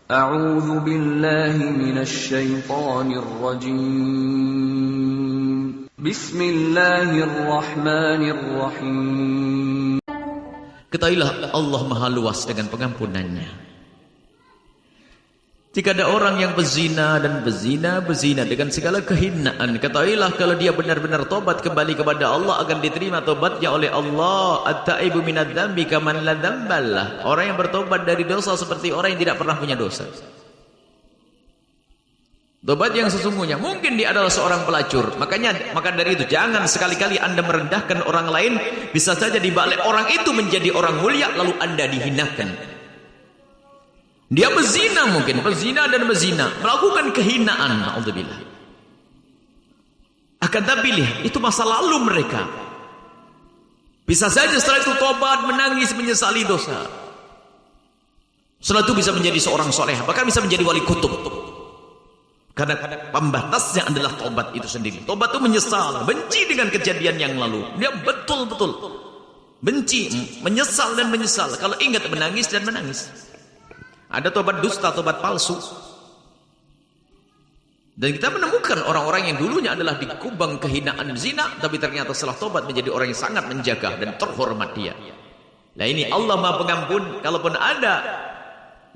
A'udzu billahi minasy syaithanir rajim. Bismillahirrahmanirrahim. Ketahuilah Allah Maha luas dengan pengampunannya. Jika ada orang yang berzina dan berzina dengan segala kehinaan, ketahuilah kalau dia benar-benar tobat kembali kepada Allah akan diterima tobatnya oleh Allah. At-taibu minadz-dzambi kaman la dzambalah. Orang yang bertobat dari dosa seperti orang yang tidak pernah punya dosa. Tobat yang sesungguhnya, mungkin dia adalah seorang pelacur. Maka dari itu jangan sekali-kali Anda merendahkan orang lain. Bisa saja dibalik orang itu menjadi orang mulia lalu Anda dihinakan. Dia berzina mungkin, melakukan kehinaan, na'udzubillah. Akan tapi lihat, itu masa lalu mereka. Bisa saja setelah itu tobat, menangis, menyesali dosa. Setelah itu bisa menjadi seorang soleh, bahkan bisa menjadi wali kutub. Karena pembatasnya adalah tobat itu sendiri. Tobat itu menyesal, benci dengan kejadian yang lalu. Dia betul-betul benci, menyesal dan menyesal. Kalau ingat menangis dan menangis. Ada tobat dusta, tobat palsu. Dan kita menemukan orang-orang yang dulunya adalah di kubang kehinaan zina, tapi ternyata setelah tobat menjadi orang yang sangat menjaga dan terhormat dia. Nah ini Allah Maha Pengampun. Kalaupun ada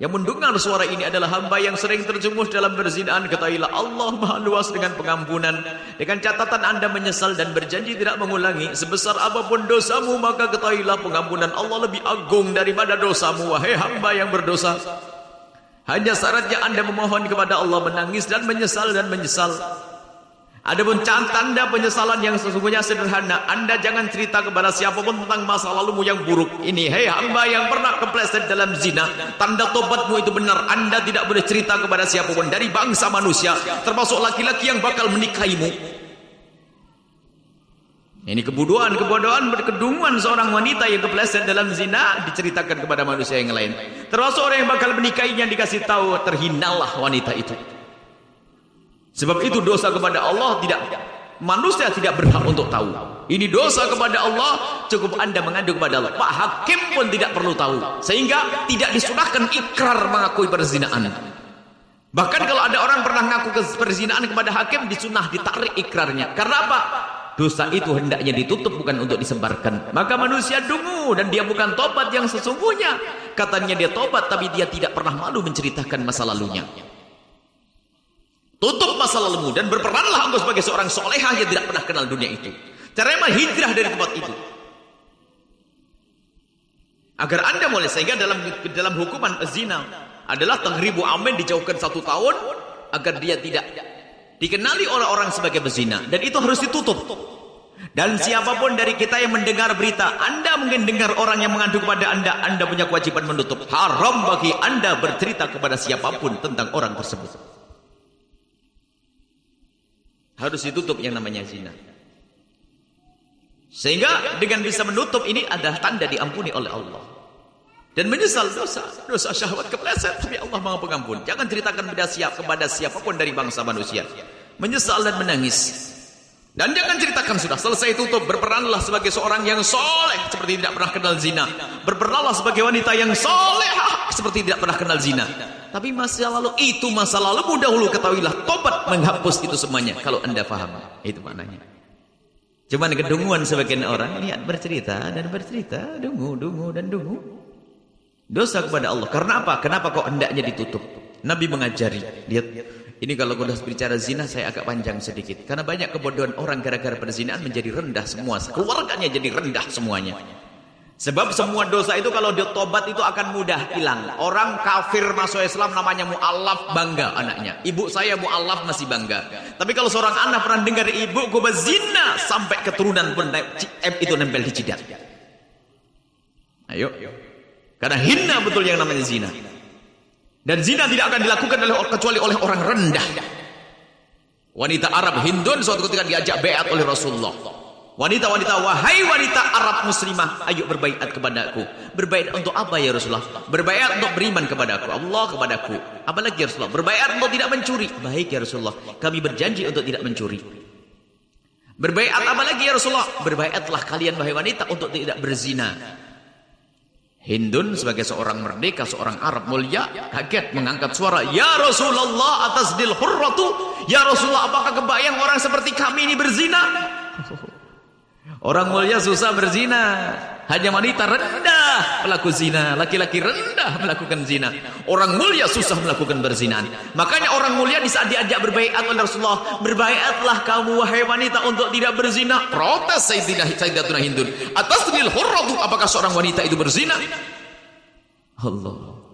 yang mendengar suara ini adalah hamba yang sering terjerumus dalam perzinaan, ketahuilah Allah Maha luas dengan pengampunan. Dengan catatan Anda menyesal dan berjanji tidak mengulangi, sebesar apapun dosamu, maka ketahuilah pengampunan Allah lebih agung daripada dosamu, wahai hamba yang berdosa. Hanya syaratnya Anda memohon kepada Allah, menangis dan menyesal Adapun tanda penyesalan yang sesungguhnya sederhana. Anda jangan cerita kepada siapapun tentang masa lalumu yang buruk. Ini, hei hamba yang pernah kepleset dalam zina, tanda tobatmu itu benar. Anda tidak boleh cerita kepada siapapun dari bangsa manusia, termasuk laki-laki yang bakal menikahimu. Ini kebodohan, berkedunguan seorang wanita yang kepleset dalam zina diceritakan kepada manusia yang lain. Termasuk orang yang bakal menikahinya dikasih tahu, terhinalah wanita itu. Sebab itu dosa kepada Allah manusia tidak berhak untuk tahu. Ini dosa kepada Allah, cukup Anda mengadu kepada Allah. Pak Hakim pun tidak perlu tahu. Sehingga tidak disunahkan ikrar mengakui perzinaan. Bahkan kalau ada orang pernah mengaku perzinaan kepada hakim, disunah ditarik ikrarnya. Karena apa? Dosa itu hendaknya ditutup, bukan untuk disebarkan. Maka manusia dungu dan dia bukan tobat yang sesungguhnya. Katanya dia tobat, tapi dia tidak pernah malu menceritakan masa lalunya. Tutup masa lalumu dan berperanlah engkau sebagai seorang solehah yang tidak pernah kenal dunia itu. Caranya hijrah dari tempat itu. Agar Anda mulai, sehingga dalam hukuman zina adalah taghribu amin, dijauhkan 1 tahun agar dia tidak dikenali oleh orang sebagai berzina, dan itu harus ditutup. Dan siapapun dari kita yang mendengar berita, Anda mungkin dengar orang yang mengadu kepada Anda punya kewajiban menutup. Haram bagi Anda bercerita kepada siapapun tentang orang tersebut. Harus ditutup yang namanya zina. Sehingga dengan bisa menutup ini adalah tanda diampuni oleh Allah. Dan menyesal dosa syahwat kepleset, tapi Allah Maha Pengampun. Jangan ceritakan kepada siapapun dari bangsa manusia. Menyesal dan menangis. Dan jangan ceritakan sudah selesai tutup, berperanlah sebagai seorang yang soleh seperti tidak pernah kenal zina. Berperanlah sebagai wanita yang solehah seperti tidak pernah kenal zina. Tapi masa lalu itu masa lalu, dahulu ketahuilah tobat menghapus itu semuanya. Kalau Anda paham, itu maknanya. Cuman kedunguan sebagian orang lihat bercerita, dungu dan dungu. Dosa kepada Allah. Karena apa? Kenapa kok hendaknya ditutup? Nabi mengajari. Lihat, ini kalau sudah berbicara zina saya agak panjang sedikit. Karena banyak kebodohan orang gara-gara perzinaan menjadi rendah semua. Keluarganya jadi rendah semuanya. Sebab semua dosa itu kalau dia tobat itu akan mudah hilang. Orang kafir masuk Islam namanya mu'allaf, bangga anaknya. Ibu saya mu'allaf masih bangga. Tapi kalau seorang anak pernah dengar ibuku berzina, sampai keturunan pun itu nempel di jidat. Ayo. Karena hina betul yang namanya zina. Dan zina tidak akan dilakukan kecuali oleh orang rendah. Wanita Arab Hindun suatu ketika diajak baiat oleh Rasulullah. Wanita-wanita, wahai wanita Arab muslimah, ayo berbaiat kepadaku. Berbaiat untuk apa ya Rasulullah? Berbaiat untuk beriman kepadaku, Allah kepadaku. Apalagi ya Rasulullah? Berbaiat untuk tidak mencuri. Baik ya Rasulullah, kami berjanji untuk tidak mencuri. Berbaiat apa lagi ya Rasulullah? Berbaiatlah kalian wahai wanita untuk tidak berzina. Hindun sebagai seorang merdeka, seorang Arab mulia, kaget mengangkat suara, "Ya Rasulullah, atas dil hurratu, ya Rasulullah, apakah kebayang orang seperti kami ini berzina?" Orang mulia susah berzina, hanya wanita rendah pelaku zina, laki-laki rendah melakukan zina. Orang mulia susah melakukan berzinaan. Makanya orang mulia di saat diajak berbaiat oleh Rasulullah, "Berbaiatlah kamu wahai wanita untuk tidak berzina." Protes Sayyidatuna Hindun, "Atas dil hurratu, apakah seorang wanita itu berzina?" Allah.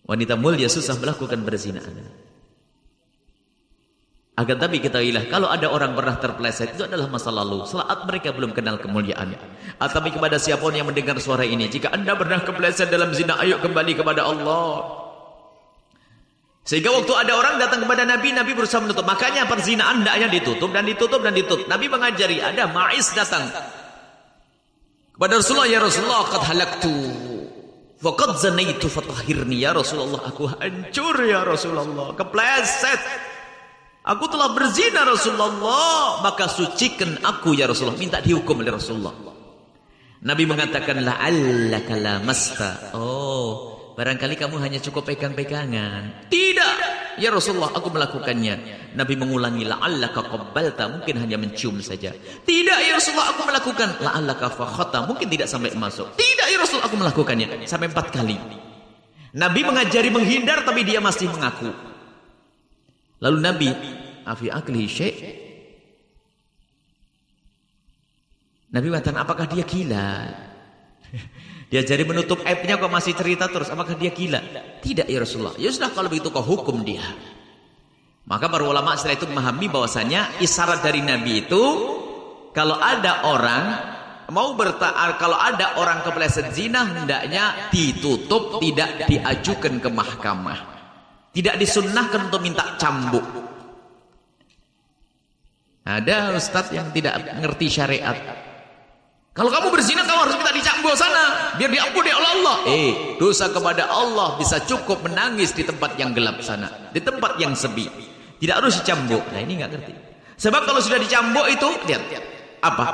Wanita mulia susah melakukan berzinaan. Akan tapi ketahuilah, kalau ada orang pernah terpeleset, itu adalah masa lalu, saat mereka belum kenal kemuliaan. Tapi kepada siapapun yang mendengar suara ini, jika anda pernah kepeleset dalam zina, ayo kembali kepada Allah. Sehingga waktu ada orang datang kepada Nabi, Nabi berusaha menutup. Makanya perzinaan hendaknya ditutup dan ditutup dan ditutup. Nabi mengajari, ada Ma'is datang kepada Rasulullah, "Ya Rasulullah, qad halaktu faqad zanaitu fatahhirni." Ya Rasulullah, aku hancur ya Rasulullah, kepleset. Aku telah berzina Rasulullah, maka sucikan aku ya Rasulullah. Minta dihukum oleh Rasulullah. Nabi mengatakan, "La'allaka lamasta." Oh, barangkali kamu hanya cukup pegang-pegangan. Tidak, ya Rasulullah, aku melakukannya. Nabi mengulangi, "La'allaka qabbalta." Mungkin hanya mencium saja. Tidak, ya Rasulullah, aku melakukan. "La'allaka fakhata." Mungkin tidak sampai masuk. Tidak, ya Rasulullah, aku melakukannya. Sampai 4 kali. Nabi mengajari menghindar, tapi dia masih mengaku. Lalu Nabi, "Afi aklihi syai'?" Nabi mengatakan, apakah dia gila? Dia jari menutup aibnya kok masih cerita terus, apakah dia gila? Tidak ya Rasulullah. Ya sudah, kalau begitu kau hukum dia. Maka para ulama setelah itu memahami bahwasanya isyarat dari Nabi itu, kalau ada orang kalau ada orang kepeleset zina, hendaknya ditutup, tidak diajukan ke mahkamah. Tidak disunnahkan untuk minta cambuk. Ada ustadz yang tidak mengerti syariat. Kalau kamu berzina, kamu harus minta dicambuk sana, biar diampuni oleh Allah. Dosa kepada Allah bisa cukup menangis di tempat yang gelap sana, di tempat yang sepi. Tidak harus dicambuk. Nah ini nggak ngerti. Sebab kalau sudah dicambuk itu, lihat apa?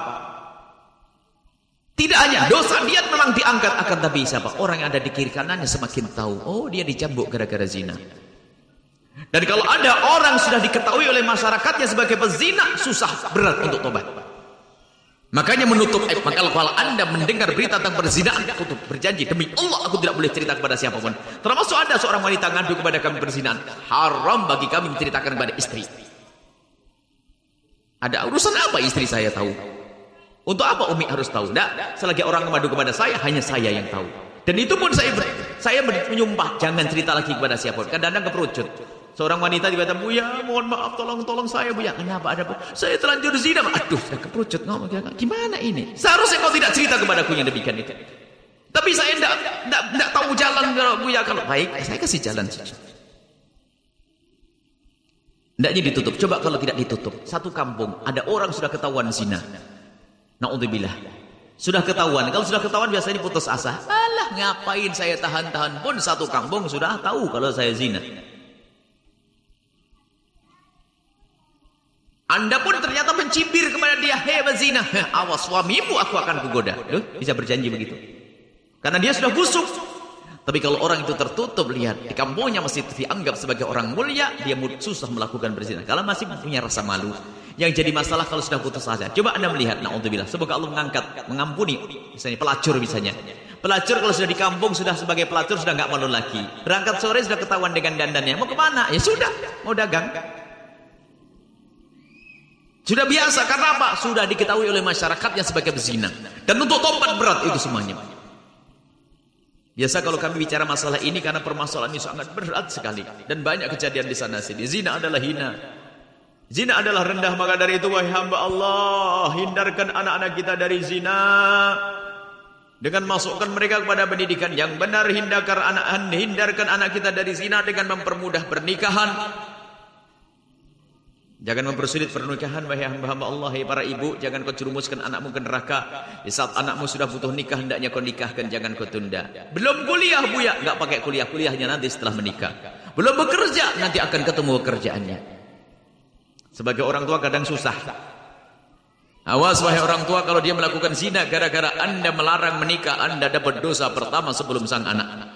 Tidak hanya dosa dia memang diangkat, akan tapi siapa? Orang yang ada di kiri kanannya semakin tahu, oh dia dicambuk gara-gara zina. Dan kalau ada orang sudah diketahui oleh masyarakatnya sebagai pezina, susah, berat untuk tobat. Makanya menutup aib. Maka kalau anda mendengar berita tentang perzinaan, tutup, berjanji demi Allah aku tidak boleh cerita kepada siapapun. Termasuk ada seorang wanita ngadu kepada kami perzinaan, haram bagi kami menceritakan kepada istri. Ada urusan apa istri saya tahu? Untuk apa Umi harus tahu? Tidak, selagi orang mengadu kepada saya, hanya saya yang tahu. Dan itu pun saya menyumpah jangan cerita lagi kepada siapapun. Kadang-kadang keperucut. Seorang wanita tiba-tiba, "Buya, mohon maaf, tolong saya Buya." "Kenapa, ada apa?" "Saya telanjur zina." "Aduh, saya keperucut ngomong. Gimana ini? Seharusnya kau tidak cerita kepadaku yang demikian itu. Tapi saya tidak tahu jalan Buya." "Kalau baik, saya kasih jalan." Hendaknya ditutup. Coba kalau tidak ditutup, satu kampung ada orang sudah ketahuan zina. Na'udzubillah. Sudah ketahuan. Kalau sudah ketahuan biasanya putus asa. Alah, ngapain saya tahan-tahan pun satu kampung sudah tahu kalau saya zina. Anda pun ternyata mencibir kepada dia, "Hei bezina, awas suamimu aku akan kugoda." Bisa berjanji begitu. Karena dia sudah busuk. Tapi kalau orang itu tertutup, lihat, di kampungnya masih dianggap sebagai orang mulia, dia susah melakukan berzina. Kalau masih punya rasa malu. Yang jadi masalah kalau sudah putus asa. Coba anda melihat, na'udzubillah, semoga Allah mengampuni, misalnya pelacur misalnya. Pelacur kalau sudah di kampung, sudah sebagai pelacur, sudah nggak malu lagi. Berangkat sore sudah ketahuan dengan dandannya. Mau kemana? Ya sudah, mau dagang. Sudah biasa, karena apa? Sudah diketahui oleh masyarakatnya sebagai bezina. Dan untuk tobat berat itu semuanya. Biasa kalau kami bicara masalah ini, karena permasalahan ini sangat berat sekali. Dan banyak kejadian di sana sini. Zina adalah hina. Zina adalah rendah, maka dari itu wahai hamba Allah, hindarkan anak-anak kita dari zina. Dengan masukkan mereka kepada pendidikan yang benar, hindarkan anak kita dari zina dengan mempermudah pernikahan. Jangan mempersulit pernikahan wahai hamba-hamba Allah, hai para ibu, jangan kau jerumuskan anakmu ke neraka. Di saat anakmu sudah butuh nikah, hendaknya kau nikahkan, jangan kau tunda. Belum kuliah Buya, enggak pakai kuliahnya nanti setelah menikah. Belum bekerja, nanti akan ketemu pekerjaannya. Sebagai orang tua kadang susah. Awas wahai orang tua, kalau dia melakukan zina gara-gara Anda melarang menikah, Anda dapat dosa pertama sebelum sang anak.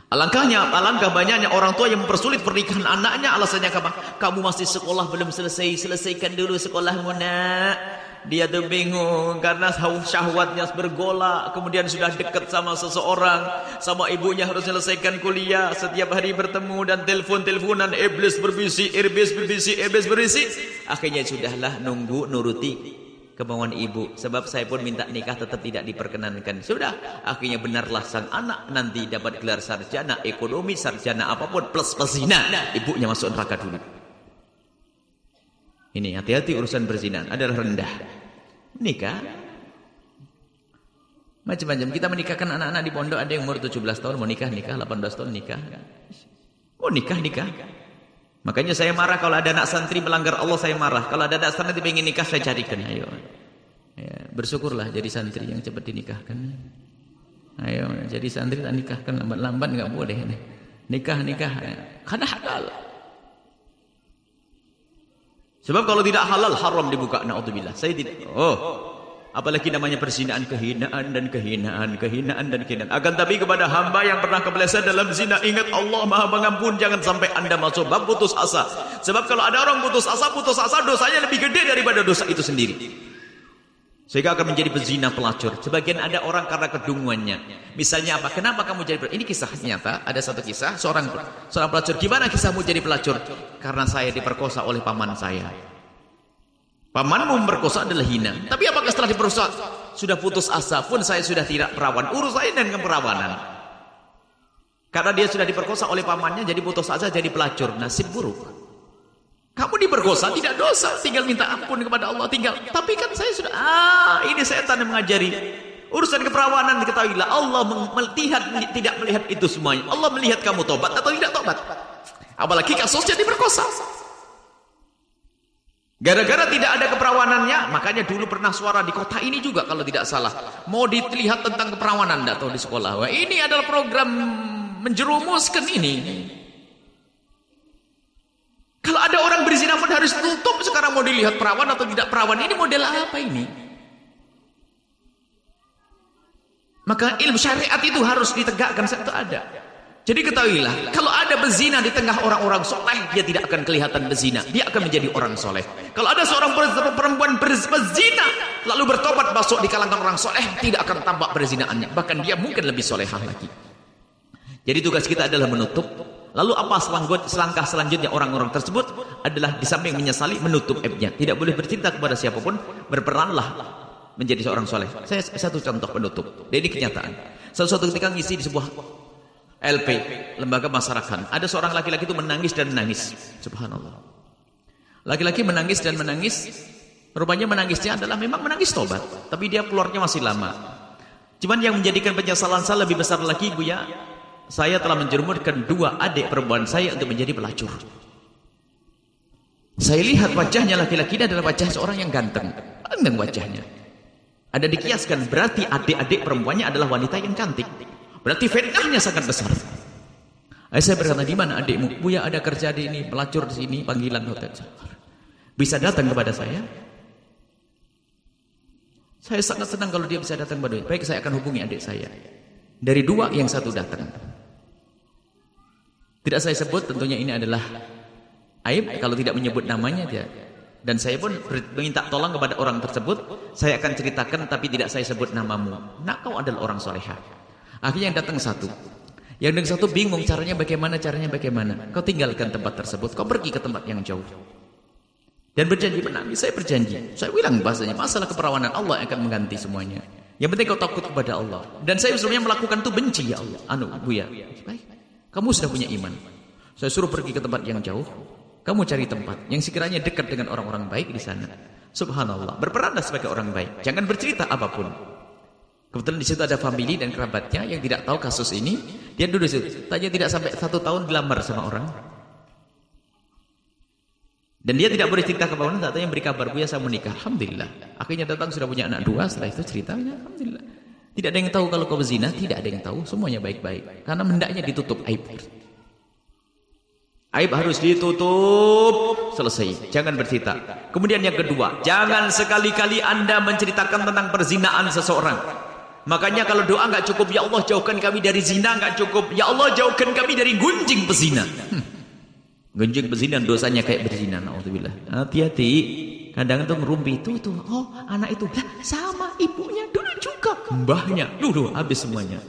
Alangkah banyaknya orang tua yang mempersulit pernikahan anaknya, alasannya apa? Kamu masih sekolah belum selesai, selesaikan dulu sekolahmu nak. Dia tuh bingung karena syahwatnya bergolak, kemudian sudah dekat sama seseorang, sama ibunya harus selesaikan kuliah, setiap hari bertemu dan teleponan, iblis berbisik, iblis berbisik. Akhirnya sudahlah nunggu nuruti kemauan ibu, sebab saya pun minta nikah tetap tidak diperkenankan. Sudah, akhirnya benarlah sang anak nanti dapat gelar sarjana ekonomi, sarjana apapun plus zina. Ibunya masuk neraka dulu. Ini hati-hati urusan berzinahan adalah rendah. Nikah macam-macam. Kita menikahkan anak-anak di pondok, ada yang umur 17 tahun mau nikah, 18 tahun nikah. Oh nikah. Makanya saya marah kalau ada anak santri melanggar Allah, saya marah. Kalau ada anak santri ingin nikah, saya carikan. Ayo. Ya, bersyukurlah jadi santri yang cepat dinikahkan. Ayo, jadi santri tak nikahkan lambat-lambat enggak boleh. Nikah. Karena halal. Sebab kalau tidak halal, haram dibuka. Na'udzubillah. Saya tidak. Apalagi namanya perzinahan, kehinaan dan kehinaan. Akan tapi kepada hamba yang pernah kepleset dalam zina, ingat Allah Maha Pengampun. Jangan sampai Anda masuk bab putus asa. Sebab kalau ada orang putus asa dosanya lebih gede daripada dosa itu sendiri. Sehingga akan menjadi pezina pelacur. Sebagian ada orang karena kedunguannya. Misalnya apa? Kenapa kamu jadi pelacur? Ini kisah nyata. Ada satu kisah seorang pelacur. Gimana kisahmu jadi pelacur? Karena saya diperkosa oleh paman saya. Pamanmu memperkosa adalah hina. Tapi apakah setelah diperkosa sudah putus asa pun saya sudah tidak perawan? Urus saya dengan keperawanan. Karena dia sudah diperkosa oleh pamannya, jadi putus asa, jadi pelacur. Nasib buruk. Kamu diperkosa tidak dosa, tinggal minta ampun kepada Allah, tinggal. Tapi kan saya sudah, ini setan yang mengajari. Urusan keperawanan diketahuilah, Allah tidak melihat itu semuanya. Allah melihat kamu tobat atau tidak tobat. Apalagi kasusnya diperkosa. Gara-gara tidak ada keperawanannya, makanya dulu pernah suara di kota ini juga kalau tidak salah. Mau dilihat tentang keperawanan, tidak tahu di sekolah. Wah, ini adalah program menjerumuskan ini. Kalau ada orang berzina pun harus tutup. Sekarang mau dilihat perawan atau tidak perawan. Ini model apa ini? Maka ilmu syariat itu harus ditegakkan. Itu ada. Jadi ketahuilah, kalau ada berzina di tengah orang-orang soleh, dia tidak akan kelihatan berzina. Dia akan menjadi orang soleh. Kalau ada seorang perempuan berzina, lalu bertobat masuk di kalangan orang soleh, tidak akan tampak berzinaannya. Bahkan dia mungkin lebih solehah lagi. Jadi tugas kita adalah menutup. Lalu apa selangkah selanjutnya orang-orang tersebut adalah di samping menyesali, menutup aibnya. Tidak boleh bercerita kepada siapapun, berperanlah menjadi seorang soleh. Saya satu contoh penutup. Dan ini kenyataan. Suatu ketika ngisi di sebuah LP, lembaga masyarakat. Ada seorang laki-laki itu menangis dan menangis. Subhanallah. Laki-laki menangis dan menangis. Rupanya menangisnya adalah memang menangis tobat. Tapi dia keluarnya masih lama. Cuman yang menjadikan penyesalan saya lebih besar lagi, Buya, saya telah menjerumuskan 2 adik perempuan saya untuk menjadi pelacur. Saya lihat wajahnya laki-laki ini adalah wajah seorang yang ganteng. Ganteng wajahnya. Ada dikiaskan, berarti adik-adik perempuannya adalah wanita yang cantik. Berarti fitnahnya sangat besar. Saya berkata, di mana adikmu? Buya ada kerja di ini, pelacur di sini, panggilan hotel. Bisa datang kepada saya? Saya sangat senang kalau dia bisa datang kepada saya. Baik, saya akan hubungi adik saya. Dari 2, yang 1 datang. Tidak saya sebut, tentunya ini adalah aib kalau tidak menyebut namanya dia. Dan saya pun minta tolong kepada orang tersebut. Saya akan ceritakan tapi tidak saya sebut namamu. Nak, kau adalah orang solehah. Akhirnya yang datang 1. Yang datang 1 bingung caranya bagaimana. Kau tinggalkan tempat tersebut, kau pergi ke tempat yang jauh. Dan berjanji menangis. Saya berjanji. Saya bilang bahasanya, masalah keperawanan Allah yang akan mengganti semuanya. Yang penting kau takut kepada Allah. Dan saya sebenarnya melakukan itu benci, ya Allah. Buya. Baik. Kamu sudah punya iman. Saya suruh pergi ke tempat yang jauh. Kamu cari tempat yang sekiranya dekat dengan orang-orang baik di sana. Subhanallah. Berperanlah sebagai orang baik. Jangan bercerita apapun. Kebetulan di situ ada famili dan kerabatnya yang tidak tahu kasus ini. Dia duduk di situ. Tanya tidak sampai 1 tahun dilamar sama orang. Dan dia tidak boleh cerita ke bawah, tak tanya beri kabar, Buya saya menikah. Alhamdulillah. Akhirnya datang sudah punya anak 2, setelah itu ceritanya alhamdulillah. Tidak ada yang tahu kalau kau berzina, tidak ada yang tahu, semuanya baik-baik. Karena hendaknya ditutup aib. Aib harus ditutup, selesai. Jangan bercerita. Kemudian yang kedua, jangan sekali-kali Anda menceritakan tentang perzinaan seseorang. Makanya kalau doa nggak cukup, ya Allah jauhkan kami dari zina, nggak cukup, ya Allah jauhkan kami dari gunjing pezina. Gunjing pezina dosanya kayak berzina, naudzubillah. Hati-hati. Kadang tuh ngerumpi tuh, oh anak itu lah sama ibunya dulu juga, mbahnya dulu habis semuanya.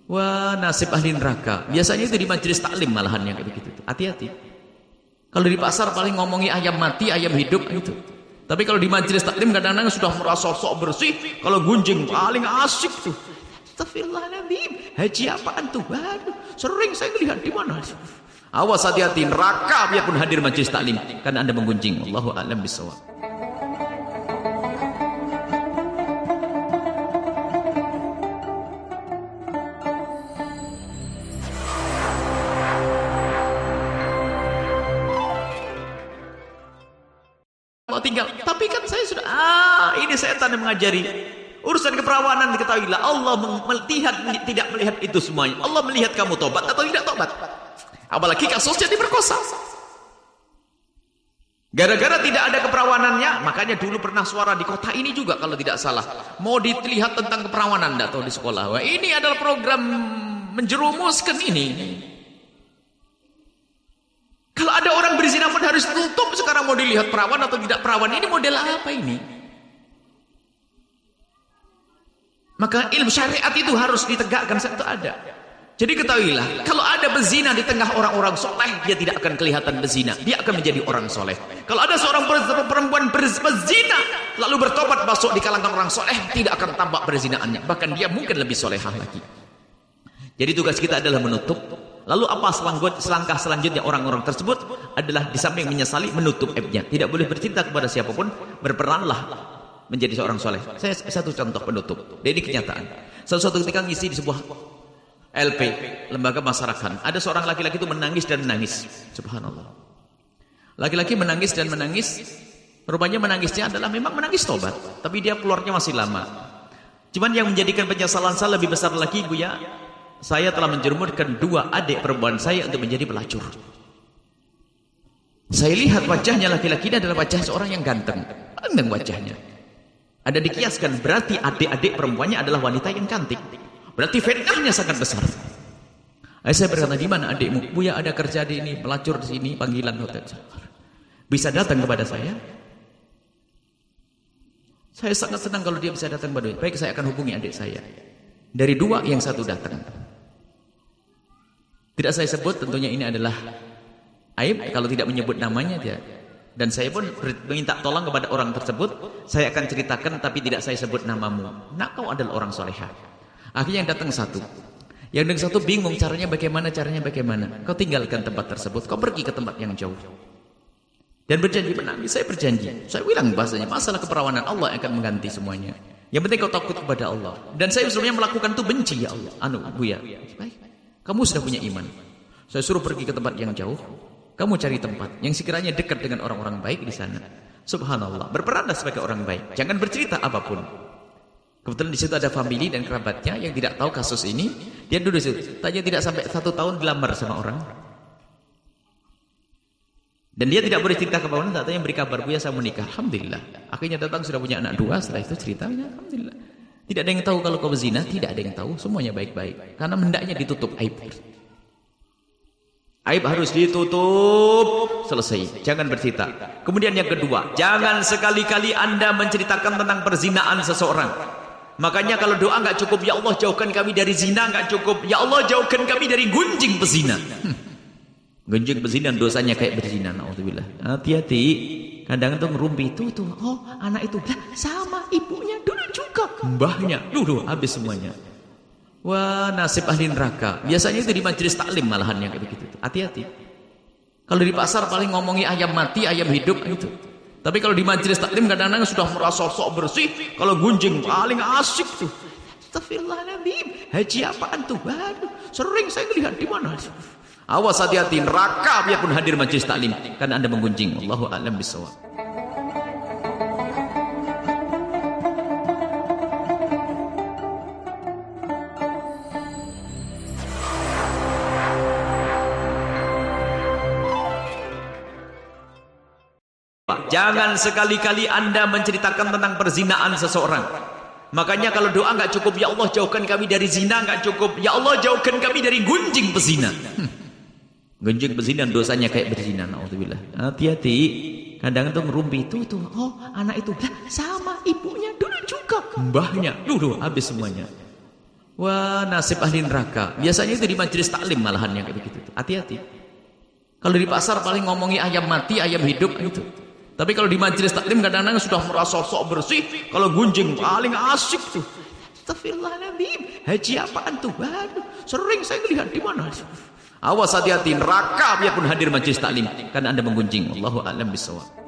Wah, nasib ahli neraka. Biasanya itu di majelis taklim malahan yang kayak begitu. Hati-hati. Kalau di pasar paling ngomongi ayam mati, ayam hidup itu. Tapi kalau di majelis taklim kadang-kadang sudah merasa sok bersih. Kalau gunjing paling asik tuh. Astagfirullahaladzim. Haji apaan tuh? Waduh, sering saya lihat di mana. Awas, hati-hati, neraka biarpun hadir majelis taklim karena Anda menggunjing. Allahu a'lam bishawab. Tinggal, tapi kan saya sudah ini setan yang mengajari urusan keperawanan. Diketahuilah Allah tidak melihat itu semuanya. Allah melihat kamu tobat atau tidak tobat. Apalagi kasusnya diperkosa. Gara-gara tidak ada keperawanannya, makanya dulu pernah suara di kota ini juga kalau tidak salah, mau dilihat tentang keperawanan atau di sekolah. Wah, ini adalah program menjerumuskan ini. Kalau ada orang berzina pun harus tutup. Sekarang mau dilihat perawan atau tidak perawan. Ini model apa ini? Maka ilmu syariat itu harus ditegakkan. Itu ada. Jadi ketahuilah, kalau ada bezina di tengah orang-orang soleh, dia tidak akan kelihatan bezina. Dia akan menjadi orang soleh. Kalau ada seorang perempuan berzina, lalu bertobat masuk di kalangan orang soleh, tidak akan tampak berzinaannya. Bahkan dia mungkin lebih solehah lagi. Jadi tugas kita adalah menutup. Lalu apa selangkah selanjutnya orang-orang tersebut adalah di samping menyesali, menutup aibnya. Tidak boleh bercerita kepada siapapun, berperanlah menjadi seorang soleh. Saya satu contoh penutup. Dan ini kenyataan. Suatu ketika ngisi di sebuah LP, lembaga masyarakat. Ada seorang laki-laki itu menangis dan menangis. Subhanallah. Laki-laki menangis dan menangis. Rupanya menangisnya adalah memang menangis tobat. Tapi dia keluarnya masih lama. Cuman yang menjadikan penyesalan saya lebih besar lagi, Buya, saya telah menjerumuskan 2 adik perempuan saya untuk menjadi pelacur. Saya lihat wajahnya laki-laki ini adalah wajah seorang yang ganteng. Ganteng wajahnya. Ada dikiaskan, berarti adik-adik perempuannya adalah wanita yang cantik. Berarti fitnahnya sangat besar. Saya berkata, di mana adikmu? Buya, ada kerja di ini, pelacur di sini, panggilan hotel. Bisa datang kepada saya? Saya sangat senang kalau dia bisa datang kepada saya. Baik, saya akan hubungi adik saya. Dari 2, yang 1 datang. Tidak saya sebut, tentunya ini adalah aib kalau tidak menyebut namanya dia. Dan saya pun minta tolong kepada orang tersebut, saya akan ceritakan tapi tidak saya sebut namamu. Nah, kau adalah orang solehah. Akhirnya yang datang 1. Yang datang 1 bingung caranya bagaimana. Kau tinggalkan tempat tersebut, kau pergi ke tempat yang jauh. Dan berjanji menangis, saya berjanji. Saya bilang bahasanya, masalah keperawanan Allah akan mengganti semuanya. Yang penting kau takut kepada Allah. Dan saya sebenarnya melakukan itu benci, ya Allah. Buya, baik. Kamu sudah punya iman. Saya suruh pergi ke tempat yang jauh. Kamu cari tempat yang sekiranya dekat dengan orang-orang baik di sana. Subhanallah. Berperanlah sebagai orang baik. Jangan bercerita apapun. Kebetulan di situ ada famili dan kerabatnya yang tidak tahu kasus ini. Dia duduk di situ. Tanya tidak sampai 1 tahun dilamar sama orang. Dan dia tidak boleh cerita ke orang. Tanya beri kabar, Buya saya menikah. Alhamdulillah. Akhirnya datang sudah punya anak 2. Setelah itu ceritanya, alhamdulillah. Tidak ada yang tahu kalau kau berzina, tidak ada yang tahu, semuanya baik-baik. Karena hendaknya ditutup aib. Aib harus ditutup, selesai. Jangan bercerita. Kemudian yang kedua, jangan sekali-kali Anda menceritakan tentang perzinaan seseorang. Makanya kalau doa nggak cukup, ya Allah jauhkan kami dari zina, nggak cukup, ya Allah jauhkan kami dari gunjing pezina. Gunjing pezina dosanya kayak berzina, naudzubillah. Hati-hati. Kadang tuh ngerumpi tuh, oh anak itu lah sama ibunya dulu juga, mbahnya dulu habis semuanya. Wah, nasib ahli neraka. Biasanya itu di majelis taklim malahan yang kayak begitu. Hati-hati. Kalau di pasar paling ngomongi ayam mati, ayam hidup itu. Tapi kalau di majelis taklim kadang-kadang sudah merasa sok bersih. Kalau gunjing paling asik tuh. Astagfirullahaladzim. Haji apaan tuh? Waduh, sering saya lihat di mana. Awas, hati-hati, neraka biarpun hadir majelis taklim karena Anda menggunjing. Allahu a'lam bishawab. Pak, jangan sekali-kali Anda menceritakan tentang perzinaan seseorang. Makanya kalau doa nggak cukup, ya Allah jauhkan kami dari zina, nggak cukup, ya Allah jauhkan kami dari gunjing pezina. Gunjing pezina dosanya kayak berzina, naudzubillah. Hati-hati, kadang itu ngerumpi tuh, oh anak itu, lah sama ibunya dulu juga, mbahnya, dulu habis semuanya. Wah, nasib ahli neraka. Biasanya itu di majelis taklim malahan yang kayak begitu. Hati-hati. Kalau di pasar paling ngomongi ayam mati, ayam hidup itu. Tapi kalau di majelis taklim kadang-kadang sudah merasa sok bersih. Kalau gunjing paling asik tuh. Astagfirullahaladzim. Haji apaan tuh? Waduh, sering saya lihat di mana. Awas hati-hati, neraka biarpun hadir majelis taklim karena Anda menggunjing. Wallahu a'lam bishawab.